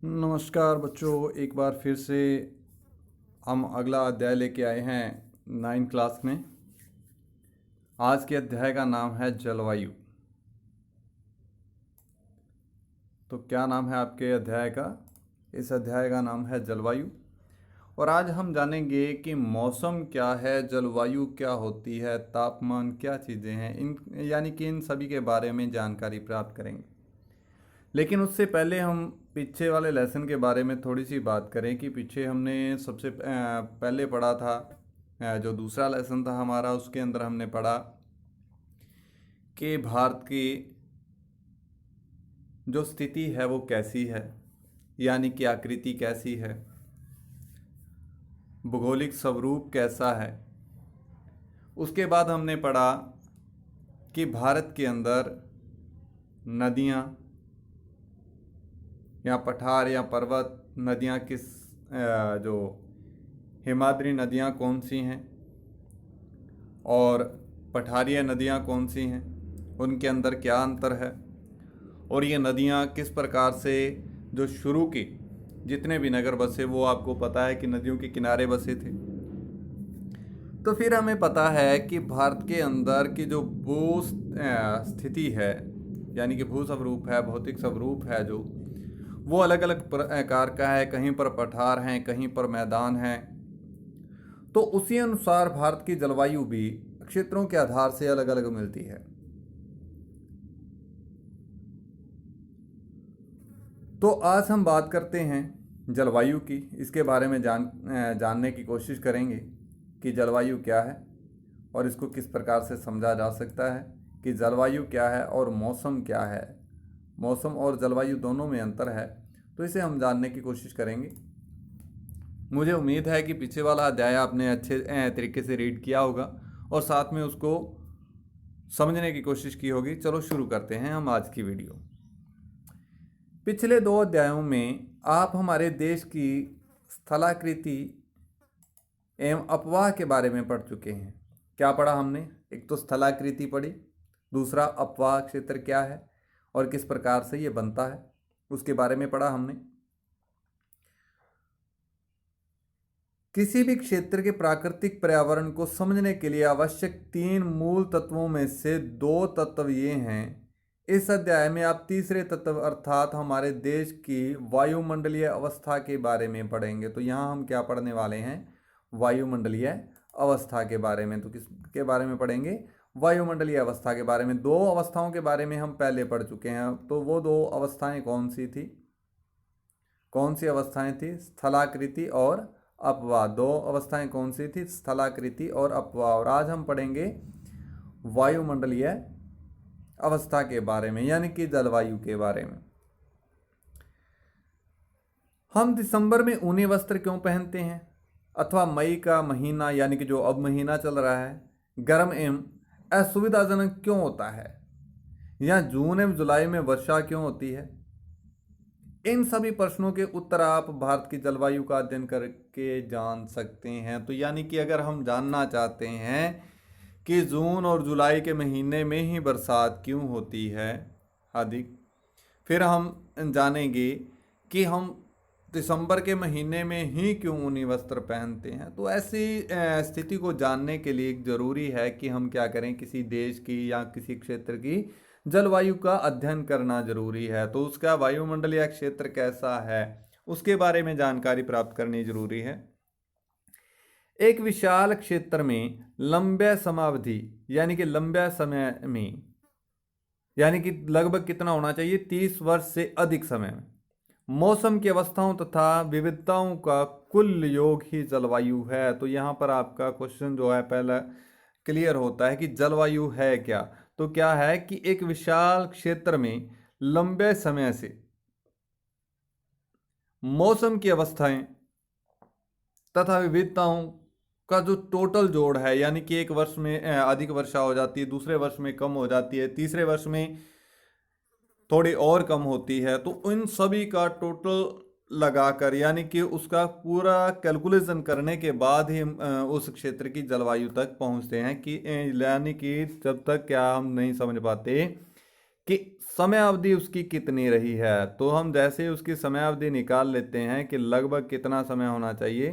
नमस्कार बच्चों, एक बार फिर से हम अगला अध्याय लेके आए हैं 9 क्लास में। आज के अध्याय का नाम है जलवायु। तो क्या नाम है आपके अध्याय का? इस अध्याय का नाम है जलवायु। और आज हम जानेंगे कि मौसम क्या है, जलवायु क्या होती है, तापमान क्या चीज़ें हैं, इन सभी के बारे में जानकारी प्राप्त करेंगे। लेकिन उससे पहले हम पीछे वाले लेसन के बारे में थोड़ी सी बात करें कि पीछे हमने सबसे पहले पढ़ा था। जो दूसरा लेसन था हमारा, उसके अंदर हमने पढ़ा कि भारत की जो स्थिति है वो कैसी है, यानी कि आकृति कैसी है, भौगोलिक स्वरूप कैसा है। उसके बाद हमने पढ़ा कि भारत के अंदर नदियाँ या पठार या पर्वत नदियाँ जो हिमाद्री नदियाँ कौन सी हैं और पठारीय नदियाँ कौन सी हैं, उनके अंदर क्या अंतर है, और ये नदियाँ किस प्रकार से जो शुरू की जितने भी नगर बसे वो आपको पता है कि नदियों के किनारे बसे थे। तो फिर हमें पता है कि भारत के अंदर की जो भू स्थिति है, यानी कि भू स्वरूप है, भौतिक स्वरूप है, जो वो अलग अलग प्रकार का है। कहीं पर पठार हैं, कहीं पर मैदान हैं। तो उसी अनुसार भारत की जलवायु भी क्षेत्रों के आधार से अलग अलग मिलती है। तो आज हम बात करते हैं जलवायु की। इसके बारे में जानने की कोशिश करेंगे कि जलवायु क्या है और इसको किस प्रकार से समझा जा सकता है कि जलवायु क्या है और मौसम क्या है। मौसम और जलवायु दोनों में अंतर है, तो इसे हम जानने की कोशिश करेंगे। मुझे उम्मीद है कि पीछे वाला अध्याय आपने अच्छे तरीके से रीड किया होगा और साथ में उसको समझने की कोशिश की होगी। चलो शुरू करते हैं हम आज की वीडियो। पिछले 2 अध्यायों में आप हमारे देश की स्थलाकृति एवं अपवाह के बारे में पढ़ चुके हैं। क्या पढ़ा हमने? एक तो स्थलाकृति पढ़ी, दूसरा अपवाह क्षेत्र क्या है और किस प्रकार से ये बनता है, उसके बारे में पढ़ा हमने। किसी भी क्षेत्र के प्राकृतिक पर्यावरण को समझने के लिए आवश्यक 3 मूल तत्वों में से 2 तत्व ये हैं। इस अध्याय में आप तीसरे तत्व अर्थात हमारे देश की वायुमंडलीय अवस्था के बारे में पढ़ेंगे। तो यहाँ हम क्या पढ़ने वाले हैं? वायुमंडलीय अवस्था के बारे में। तो किसके बारे में पढ़ेंगे? वायुमंडलीय अवस्था के बारे में। 2 अवस्थाओं के बारे में हम पहले पढ़ चुके हैं। तो वो 2 अवस्थाएं कौन सी थी? कौन सी अवस्थाएं थी? स्थलाकृति और अपवाह। 2 अवस्थाएं कौन सी थी? स्थलाकृति और अपवाह। और आज हम पढ़ेंगे वायुमंडलीय अवस्था के बारे में, यानी कि जलवायु के बारे में। हम दिसंबर में ऊनी वस्त्र क्यों पहनते हैं, अथवा मई का महीना यानी कि जो अब महीना चल रहा है गर्म एवं असुविधाजनक क्यों होता है, या जून एवं जुलाई में वर्षा क्यों होती है? इन सभी प्रश्नों के उत्तर आप भारत की जलवायु का अध्ययन करके जान सकते हैं। तो यानी कि अगर हम जानना चाहते हैं कि जून और जुलाई के महीने में ही बरसात क्यों होती है अधिक, फिर हम जानेंगे कि हम दिसंबर के महीने में ही क्यों ऊनी वस्त्र पहनते हैं। तो ऐसी स्थिति को जानने के लिए ज़रूरी है कि हम क्या करें, किसी देश की या किसी क्षेत्र की जलवायु का अध्ययन करना जरूरी है। तो उसका वायुमंडलीय क्षेत्र कैसा है उसके बारे में जानकारी प्राप्त करनी जरूरी है। एक विशाल क्षेत्र में लंबे समावधि यानी कि लंबे समय में, यानी कि लगभग कितना होना चाहिए? 30 वर्ष से अधिक समय में मौसम की अवस्थाओं तथा विविधताओं का कुल योग ही जलवायु है। तो यहाँ पर आपका क्वेश्चन जो है पहला क्लियर होता है कि जलवायु है क्या। तो क्या है कि एक विशाल क्षेत्र में लंबे समय से मौसम की अवस्थाएं तथा विविधताओं का जो टोटल जोड़ है, यानी कि एक वर्ष में अधिक वर्षा हो जाती है, दूसरे वर्ष में कम हो जाती है, तीसरे वर्ष में थोड़ी और कम होती है। तो इन सभी का टोटल लगाकर यानी कि उसका पूरा कैलकुलेशन करने के बाद ही हम उस क्षेत्र की जलवायु तक पहुंचते हैं कि यानी कि जब तक क्या हम नहीं समझ पाते कि समय अवधि उसकी कितनी रही है। तो हम जैसे ही उसकी समय अवधि निकाल लेते हैं कि लगभग कितना समय होना चाहिए,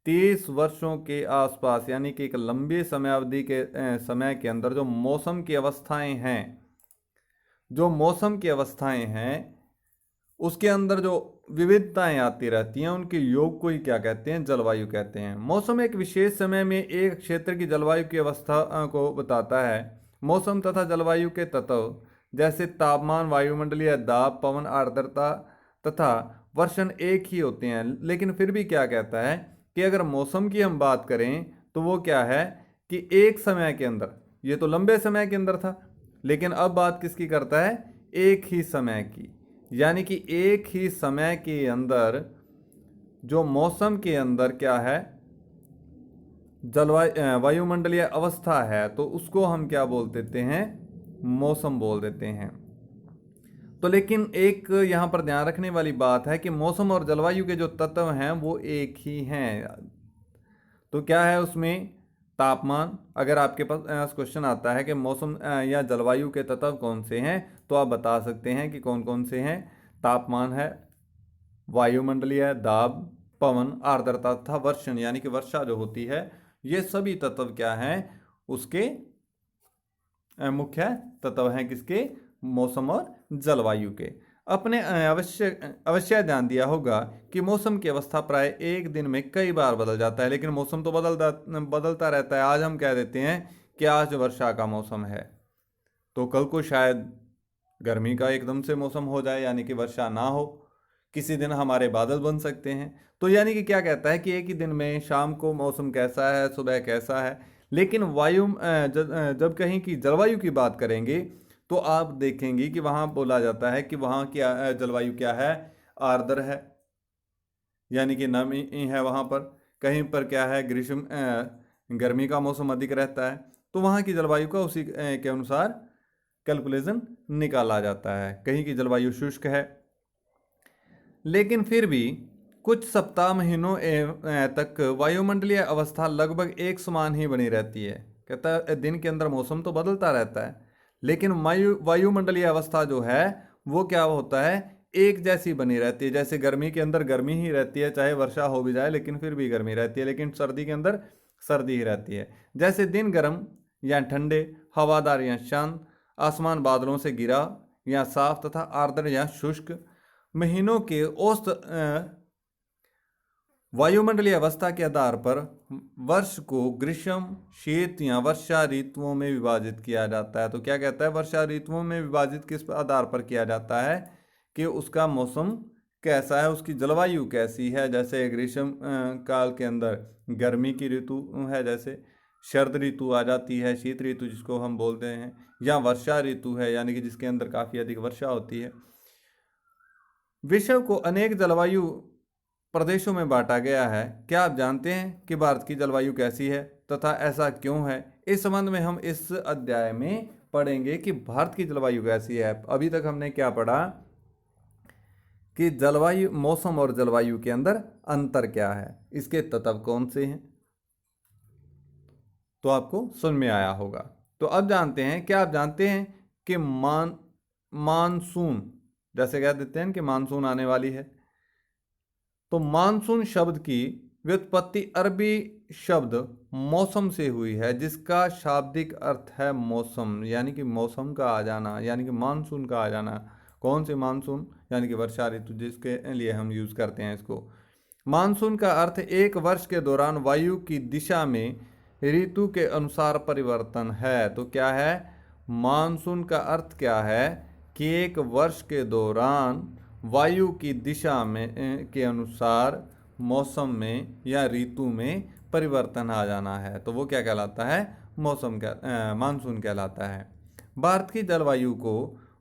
30 वर्षों के आसपास, यानी कि एक लंबी समय अवधि के समय के अंदर जो मौसम की अवस्थाएं हैं, जो मौसम की अवस्थाएं हैं उसके अंदर जो विविधताएं आती रहती हैं, उनके योग को ही क्या कहते हैं, जलवायु कहते हैं। मौसम एक विशेष समय में एक क्षेत्र की जलवायु की अवस्था को बताता है। मौसम तथा जलवायु के तत्व जैसे तापमान, वायुमंडलीय दाब, पवन, आर्द्रता तथा वर्षण एक ही होते हैं, लेकिन फिर भी क्या कहता है कि अगर मौसम की हम बात करें तो वो क्या है कि एक समय के अंदर, ये तो लंबे समय के अंदर था, लेकिन अब बात किसकी करता है, एक ही समय की, यानी कि एक ही समय के अंदर जो मौसम के अंदर क्या है, जलवायु वायुमंडलीय अवस्था है, तो उसको हम क्या बोल देते हैं, मौसम बोल देते हैं। तो लेकिन एक यहाँ पर ध्यान रखने वाली बात है कि मौसम और जलवायु के जो तत्व हैं वो एक ही हैं। तो क्या है उसमें, तापमान, अगर आपके पास क्वेश्चन आता है कि मौसम या जलवायु के तत्व कौन से हैं, तो आप बता सकते हैं कि कौन कौन से हैं। तापमान है, वायुमंडलीय दाब, पवन, आर्द्रता तथा वर्षण यानी कि वर्षा जो होती है, ये सभी तत्व क्या हैं, उसके मुख्य तत्व हैं किसके, मौसम और जलवायु के। अपने अवश्य ध्यान दिया होगा कि मौसम की अवस्था प्राय एक दिन में कई बार बदल जाता है, लेकिन मौसम तो बदलता रहता है। आज हम कह देते हैं कि आज वर्षा का मौसम है, तो कल को शायद गर्मी का एकदम से मौसम हो जाए, यानी कि वर्षा ना हो। किसी दिन हमारे बादल बन सकते हैं। तो यानी कि क्या कहता है कि एक ही दिन में शाम को मौसम कैसा है, सुबह कैसा है। लेकिन जब कहीं की जलवायु की बात करेंगे तो आप देखेंगे कि वहाँ बोला जाता है कि वहाँ की जलवायु क्या है, आर्द्र है, यानी कि नमी है वहाँ पर। कहीं पर क्या है, ग्रीष्म गर्मी का मौसम अधिक रहता है, तो वहाँ की जलवायु का उसी के अनुसार कैलकुलेशन निकाला जाता है। कहीं की जलवायु शुष्क है, लेकिन फिर भी कुछ सप्ताह, महीनों तक वायुमंडलीय अवस्था लगभग एक समान ही बनी रहती है। कहता है दिन के अंदर मौसम तो बदलता रहता है, लेकिन वायुमंडलीय अवस्था जो है वो क्या होता है, एक जैसी बनी रहती है। जैसे गर्मी के अंदर गर्मी ही रहती है, चाहे वर्षा हो भी जाए लेकिन फिर भी गर्मी रहती है, लेकिन सर्दी के अंदर सर्दी ही रहती है। जैसे दिन गर्म या ठंडे, हवादार या शांत, आसमान बादलों से घिरा या साफ तथा आर्द्र या शुष्क। महीनों के औसत वायुमंडलीय अवस्था के आधार पर वर्ष को ग्रीष्म, शीत या वर्षा ऋतुओं में विभाजित किया जाता है। तो क्या कहता है, वर्षा ऋतुओं में विभाजित किस आधार पर किया जाता है कि उसका मौसम कैसा है, उसकी जलवायु कैसी है। जैसे ग्रीष्म काल के अंदर गर्मी की ऋतु है, जैसे शरद ऋतु आ जाती है, शीत ऋतु जिसको हम बोलते हैं, या वर्षा ऋतु है यानी कि जिसके अंदर काफ़ी अधिक वर्षा होती है। विश्व को अनेक जलवायु प्रदेशों में बांटा गया है। क्या आप जानते हैं कि भारत की जलवायु कैसी है तथा ऐसा क्यों है? इस संबंध में हम इस अध्याय में पढ़ेंगे कि भारत की जलवायु कैसी है। अभी तक हमने क्या पढ़ा कि जलवायु, मौसम और जलवायु के अंदर अंतर क्या है, इसके तत्व कौन से हैं, तो आपको समझ में आया होगा। तो अब जानते हैं, क्या आप जानते हैं कि मानसून, जैसे कह देते हैं कि मानसून आने वाली है, तो मानसून शब्द की व्युत्पत्ति अरबी शब्द मौसम से हुई है, जिसका शाब्दिक अर्थ है मौसम, यानी कि मौसम का आ जाना, यानी कि मानसून का आ जाना। कौन से मानसून, यानी कि वर्षा ऋतु, जिसके लिए हम यूज करते हैं इसको। मानसून का अर्थ एक वर्ष के दौरान वायु की दिशा में ऋतु के अनुसार परिवर्तन है। तो क्या है, मानसून का अर्थ क्या है कि एक वर्ष के दौरान वायु की दिशा में के अनुसार मौसम में या ऋतु में परिवर्तन आ जाना है, तो वो क्या कहलाता है, मानसून कहलाता है। भारत की जलवायु को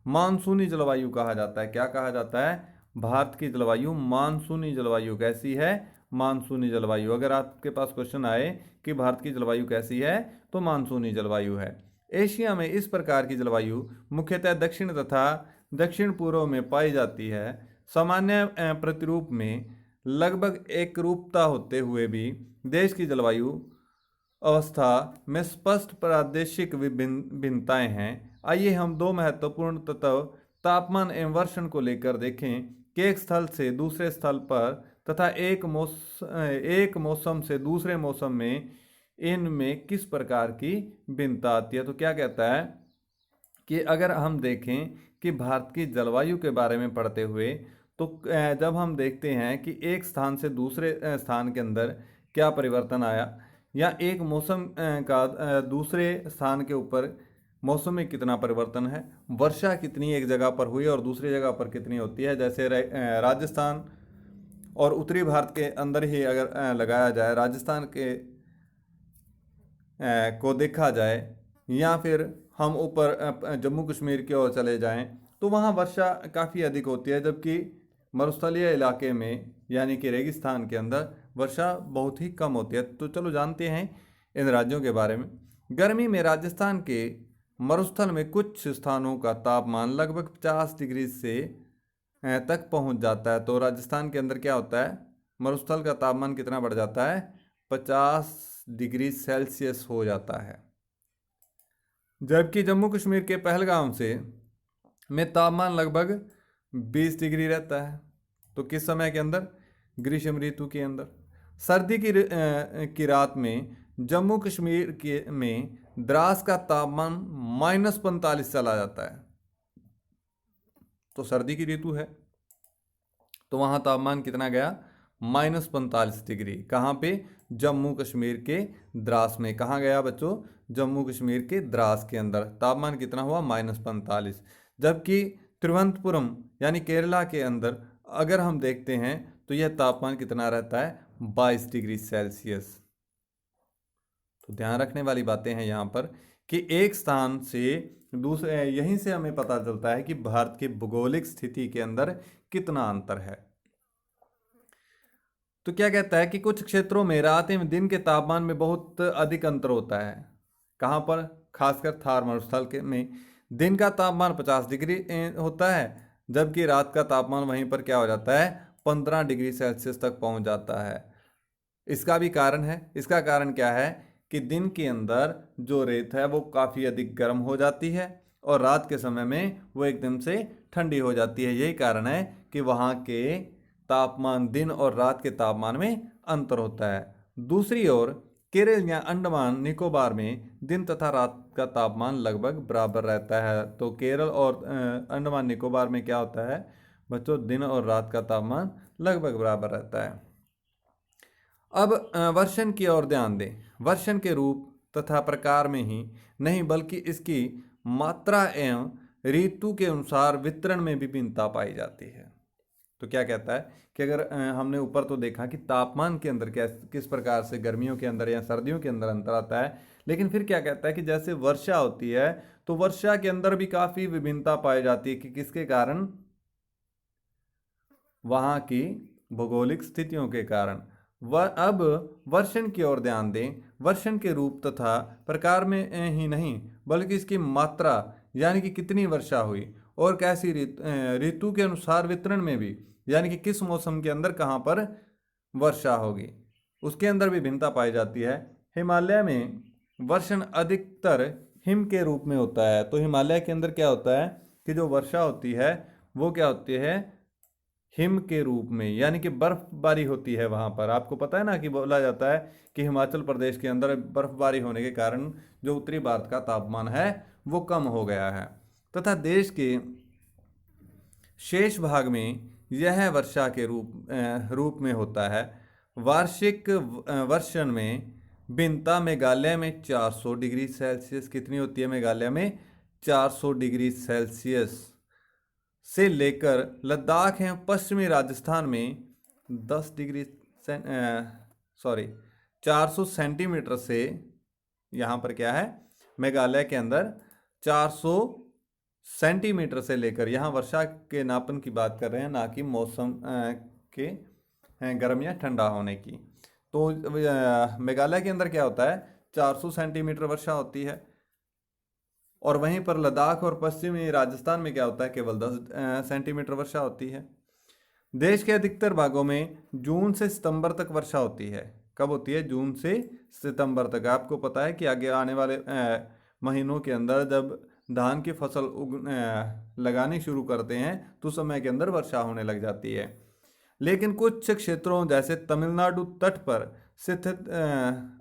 मानसूनी जलवायु कहा जाता है। क्या कहा जाता है, भारत की जलवायु मानसूनी जलवायु। कैसी है, मानसूनी जलवायु। अगर आपके पास क्वेश्चन आए कि भारत की जलवायु कैसी है, तो मानसूनी जलवायु है। एशिया में इस प्रकार की जलवायु मुख्यतः दक्षिण तथा दक्षिण पूर्व में पाई जाती है। सामान्य प्रतिरूप में लगभग एक रूपता होते हुए भी देश की जलवायु अवस्था में स्पष्ट प्रादेशिक भिन्नताएं हैं। आइए हम दो महत्वपूर्ण तत्व तापमान एवं वर्षण को लेकर देखें कि एक स्थल से दूसरे स्थल पर तथा एक मौसम से दूसरे मौसम में इनमें किस प्रकार की भिन्नता आती है। तो क्या कहता है कि अगर हम देखें कि भारत की जलवायु के बारे में पढ़ते हुए, तो जब हम देखते हैं कि एक स्थान से दूसरे स्थान के अंदर क्या परिवर्तन आया, या एक मौसम का दूसरे स्थान के ऊपर मौसम में कितना परिवर्तन है, वर्षा कितनी एक जगह पर हुई और दूसरी जगह पर कितनी होती है। जैसे राजस्थान और उत्तरी भारत के अंदर ही अगर लगाया जाए, राजस्थान के को देखा जाए, या फिर हम ऊपर जम्मू कश्मीर की ओर चले जाएं, तो वहाँ वर्षा काफ़ी अधिक होती है, जबकि मरुस्थलीय इलाके में यानी कि रेगिस्तान के अंदर वर्षा बहुत ही कम होती है। तो चलो जानते हैं इन राज्यों के बारे में। गर्मी में राजस्थान के मरुस्थल में कुछ स्थानों का तापमान लगभग 50 डिग्री से तक पहुंच जाता है। तो राजस्थान के अंदर क्या होता है, मरुस्थल का तापमान कितना बढ़ जाता है, 50 डिग्री सेल्सियस हो जाता है। जबकि जम्मू कश्मीर के पहलगाम से में तापमान लगभग 20 डिग्री रहता है। तो किस समय के अंदर, ग्रीष्म ऋतु के अंदर। सर्दी की रात में जम्मू कश्मीर के में द्रास का तापमान -45 चला जाता है। तो सर्दी की ऋतु है तो वहाँ तापमान कितना गया, -45 डिग्री। कहाँ पे, जम्मू कश्मीर के द्रास में। कहाँ गया बच्चों, जम्मू कश्मीर के द्रास के अंदर तापमान कितना हुआ, -45। जबकि तिरुवनंतपुरम यानी केरला के अंदर अगर हम देखते हैं तो यह तापमान कितना रहता है, 22 डिग्री सेल्सियस। तो ध्यान रखने वाली बातें हैं यहाँ पर कि एक स्थान से दूसरे, यहीं से हमें पता चलता है कि भारत की भौगोलिक स्थिति के अंदर कितना अंतर है। तो क्या कहता है कि कुछ क्षेत्रों में रात एवं दिन के तापमान में बहुत अधिक अंतर होता है। कहाँ पर, खासकर थार मरुस्थल के में दिन का तापमान 50 डिग्री होता है, जबकि रात का तापमान वहीं पर क्या हो जाता है, 15 डिग्री सेल्सियस तक पहुंच जाता है। इसका भी कारण है। इसका कारण क्या है कि दिन के अंदर जो रेत है वो काफ़ी अधिक गर्म हो जाती है और रात के समय में वो एकदम से ठंडी हो जाती है। यही कारण है कि वहाँ के तापमान, दिन और रात के तापमान में अंतर होता है। दूसरी ओर केरल या अंडमान निकोबार में दिन तथा रात का तापमान लगभग बराबर रहता है। तो केरल और अंडमान निकोबार में क्या होता है बच्चों, दिन और रात का तापमान लगभग बराबर रहता है। अब वर्षण की ओर ध्यान दें। वर्षण के रूप तथा प्रकार में ही नहीं बल्कि इसकी मात्रा एवं ऋतु के अनुसार वितरण में भी भिन्नता पाई जाती है। तो क्या कहता है कि अगर हमने ऊपर तो देखा कि तापमान के अंदर किस प्रकार से गर्मियों के अंदर या सर्दियों के अंदर अंतर आता है, लेकिन फिर क्या कहता है कि जैसे वर्षा होती है तो वर्षा के अंदर भी काफ़ी विभिन्नता पाई जाती है कि किसके कारण, वहाँ की भौगोलिक स्थितियों के कारण। अब वर्षण की ओर ध्यान दें। वर्षण के रूप तथा प्रकार में ही नहीं बल्कि इसकी मात्रा यानी कि कितनी वर्षा हुई और कैसी ऋतु के अनुसार वितरण में भी, यानी कि किस मौसम के अंदर कहाँ पर वर्षा होगी, उसके अंदर भी भिन्नता पाई जाती है। हिमालय में वर्षण अधिकतर हिम के रूप में होता है। तो हिमालय के अंदर क्या होता है कि जो वर्षा होती है वो क्या होती है, हिम के रूप में, यानी कि बर्फबारी होती है वहाँ पर। आपको पता है ना कि बोला जाता है कि हिमाचल प्रदेश के अंदर बर्फबारी होने के कारण जो उत्तरी भारत का तापमान है वो कम हो गया है, तथा देश के शेष भाग में यह वर्षा के रूप में होता है। वार्षिक वर्षण में भिन्नता मेघालय में 400 डिग्री सेल्सियस कितनी होती है, मेघालय में 400 डिग्री सेल्सियस से लेकर लद्दाख एवं पश्चिमी राजस्थान में 10 डिग्री 400 सेंटीमीटर से, यहाँ पर क्या है मेघालय के अंदर 400 सेंटीमीटर से लेकर, यहाँ वर्षा के नापन की बात कर रहे हैं ना कि मौसम के गर्म या ठंडा होने की। तो मेघालय के अंदर क्या होता है, 400 सेंटीमीटर वर्षा होती है और वहीं पर लद्दाख और पश्चिमी राजस्थान में क्या होता है, केवल 10 सेंटीमीटर वर्षा होती है। देश के अधिकतर भागों में जून से सितंबर तक वर्षा होती है। कब होती है, जून से सितंबर तक। आपको पता है कि आगे आने वाले महीनों के अंदर जब धान की फसल लगानी शुरू करते हैं तो समय के अंदर वर्षा होने लग जाती है। लेकिन कुछ क्षेत्रों जैसे तमिलनाडु तट पर स्थित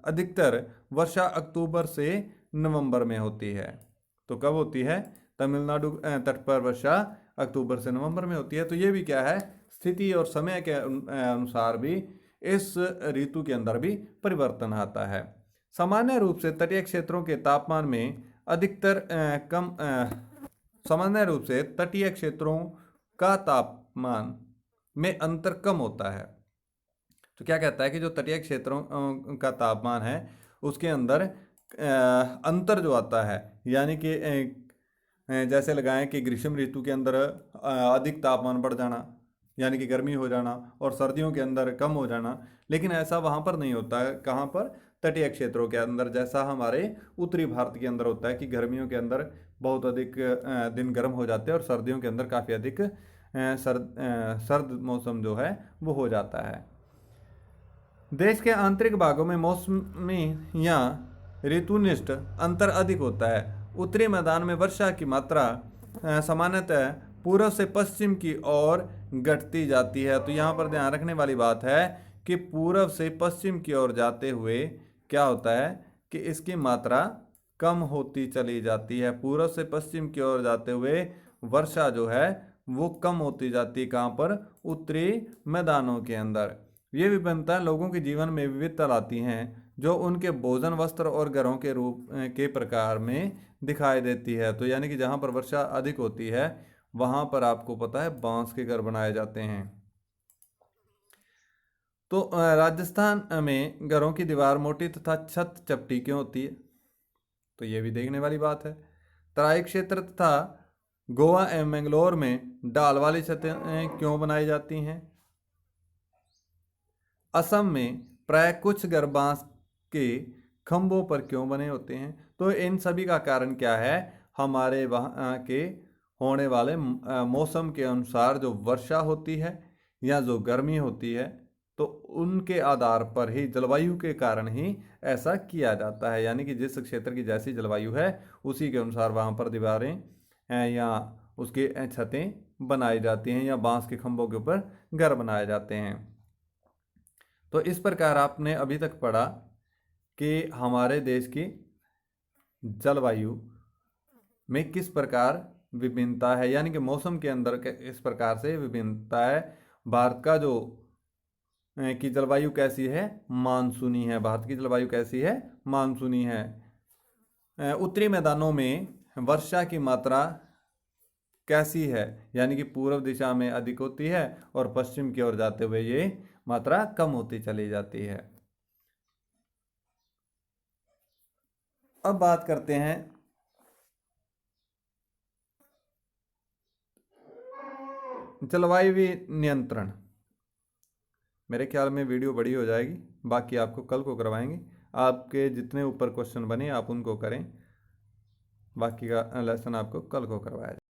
अधिकतर वर्षा अक्टूबर से नवंबर में होती है। तो कब होती है? तमिलनाडु तट पर वर्षा अक्टूबर से नवंबर में होती है। तो ये भी क्या है, स्थिति और समय के अनुसार भी इस ऋतु के अंदर भी परिवर्तन आता है। सामान्य रूप से तटीय क्षेत्रों के तापमान में अधिकतर सामान्य रूप से तटीय क्षेत्रों का तापमान में अंतर कम होता है। तो क्या कहता है कि जो तटीय क्षेत्रों का तापमान है उसके अंदर अंतर जो आता है, यानी कि जैसे लगाएं कि ग्रीष्म ऋतु के अंदर अधिक तापमान बढ़ जाना यानी कि गर्मी हो जाना और सर्दियों के अंदर कम हो जाना, लेकिन ऐसा वहाँ पर नहीं होता है। कहाँ पर? तटीय क्षेत्रों के अंदर। जैसा हमारे उत्तरी भारत के अंदर होता है कि गर्मियों के अंदर बहुत अधिक दिन गर्म हो जाते हैं और सर्दियों के अंदर काफ़ी अधिक सर्द मौसम जो है वो हो जाता है। देश के आंतरिक भागों में मौसमी या ऋतुनिष्ठ अंतर अधिक होता है। उत्तरी मैदान में वर्षा की मात्रा सामान्यतः पूर्व से पश्चिम की ओर घटती जाती है। तो यहाँ पर ध्यान रखने वाली बात है कि पूर्व से पश्चिम की ओर जाते हुए क्या होता है कि इसकी मात्रा कम होती चली जाती है। पूर्व से पश्चिम की ओर जाते हुए वर्षा जो है वो कम होती जाती है। कहाँ पर? उत्तरी मैदानों के अंदर। ये विभिन्नता लोगों के जीवन में विविधता लाती हैं जो उनके भोजन, वस्त्र और घरों के रूप के प्रकार में दिखाई देती है। तो यानी कि जहाँ पर वर्षा अधिक होती है वहाँ पर आपको पता है बांस के घर बनाए जाते हैं। तो राजस्थान में घरों की दीवार मोटी तथा छत चपटी क्यों होती है? तो ये भी देखने वाली बात है। तराई क्षेत्र तथा गोवा एवं मैंगलोर में ढाल वाली छतें क्यों बनाई जाती हैं? असम में प्राय कुछ घर बांस के खंभों पर क्यों बने होते हैं? तो इन सभी का कारण क्या है? हमारे वहाँ के होने वाले मौसम के अनुसार जो वर्षा होती है या जो गर्मी होती है, तो उनके आधार पर ही, जलवायु के कारण ही ऐसा किया जाता है। यानी कि जिस क्षेत्र की जैसी जलवायु है उसी के अनुसार वहाँ पर दीवारें या उसकी छतें बनाई जाती हैं या बांस के खंभों के ऊपर घर बनाए जाते हैं। तो इस प्रकार आपने अभी तक पढ़ा कि हमारे देश की जलवायु में किस प्रकार विभिन्नता है, यानी कि मौसम के अंदर इस प्रकार से विभिन्नता है। भारत का जो की जलवायु कैसी है? मानसूनी है। भारत की जलवायु कैसी है? मानसूनी है। उत्तरी मैदानों में वर्षा की मात्रा कैसी है? यानी कि पूर्व दिशा में अधिक होती है और पश्चिम की ओर जाते हुए ये मात्रा कम होती चली जाती है। अब बात करते हैं जलवायु नियंत्रण। मेरे ख्याल में वीडियो बड़ी हो जाएगी, बाकी आपको कल को करवाएंगे। आपके जितने ऊपर क्वेश्चन बने आप उनको करें, बाकी का लेसन आपको कल को करवाया जाए।